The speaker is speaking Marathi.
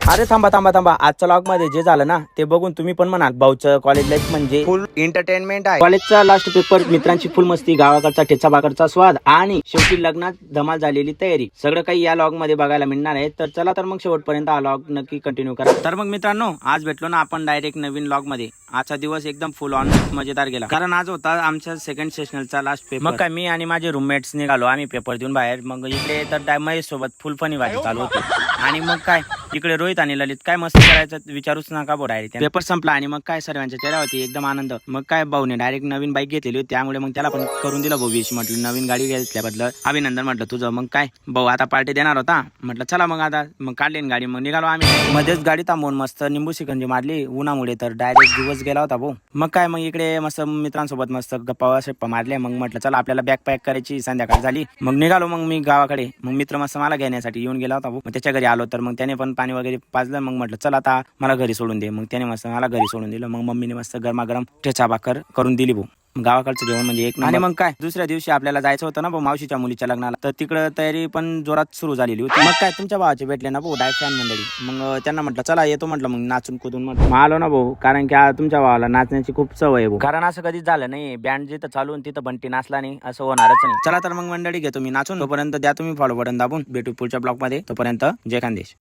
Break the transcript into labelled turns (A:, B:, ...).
A: अरे थांबा थांबा थांबा, आजच्या लॉग मध्ये जे झालं ना ते बघून तुम्ही पण म्हणाल भाऊचं कॉलेज लाईफ म्हणजे फुल एंटरटेनमेंट आहे. कॉलेजचा लास्ट पेपर, मित्रांची फुल मस्ती, गावाकडचा ठेचा भाकरचा स्वाद आणि शेवटी लग्नात धमाल झालेली तयारी, सगळं काही या लॉग मध्ये बघायला मिळणार आहे. तर चला तर मग शेवटपर्यंत हा लॉग नक्की कंटिन्यू करा. तर मग मित्रांनो, आज भेटलो ना आपण डायरेक्ट नवीन लॉग मध्ये. आजचा दिवस एकदम फुल ऑन मजेदार गेला, कारण आज होता आमच्या सेकंड सेशनलचा लास्ट पेपर. मग काय मी आणि माझे रूममेट्स निघालो आम्ही पेपर देऊन बाहेर. मग इकडे तर महेश सोबत फुल फनी भाजी चालू होती. आणि मग काय इकडे रोहित आणि ललित काय मस्त करायचं विचारूच नका भाऊ. डायरेक्ट पेपर संपला आणि मग काय सर्वांच्या चेहऱ्यावरती एकदम आनंद. मग काय भाऊने डायरेक्ट नवीन बाईक घेतलेली होती, त्यामुळे मग त्याला पण करून दिलं भाऊ विश. म्हटलं नवीन गाडी घेतल्याबद्दल अभिनंदन म्हटलं तुझं. मग काय भाऊ आता पार्टी देणार होता, म्हटलं चला मग आता मग काढली गाडी. मग निघालो आम्ही. मध्येच गाडी थांबवून मस्त निंबू शिकंजी मारली उन्हामुळे, तर डायरेक्ट दिवस गेला होता भाऊ. मग काय मग इकडे मस्त मित्रांसोबत मस्त गप्पा शेप्पा मारल्या. मग म्हटलं चला आपल्याला बॅग पॅक करायची, संध्याकाळ झाली. मग निघालो मग मी गावाकडे. मग मित्र मस्त मला घेण्यासाठी येऊन गेला होता भाऊ. मग त्याच्या घरी आलो, तर मग त्याने पण पाणी वगैरे पाजलं. मग म्हटलं चला आता मला घरी सोडून दे. मग त्याने मस्त मला घरी सोडून दिलं. मग मम्मीने मस्त गरमागरम ठेचा भाकर करून दिली भाऊ. गावाकडचं जेवण म्हणजे एक. आणि मग काय दुसऱ्या दिवशी आपल्याला जायचं होतं ना भाऊ मावशीच्या मुलीच्या लग्नाला, तर तिकडं तयारी पण जोरात सुरू झालेली होती. मग काय तुमच्या भावाचे भेटले ना भाऊ डायरेक्ट फॅन मंडळी. मग त्यांना म्हटलं चला येतो म्हटलं. मग नाचून कुदून म्हटलं आलो ना भाऊ, कारण की तुमच्या भावाला नाचण्याची खूप सवय आहे भाऊ. कारण असं कधीच झालं नाही, बँड जिथं चालून तिथं बंटी नाचला नाही असं होणारच नाही. चला तर मग मंडळी घेतो मी नाचून. तोपर्यंत द्या तुम्ही फॉलो बटन दाबून. भेटू पुढच्या ब्लॉग मध्ये. तोपर्यंत जय खानदेश.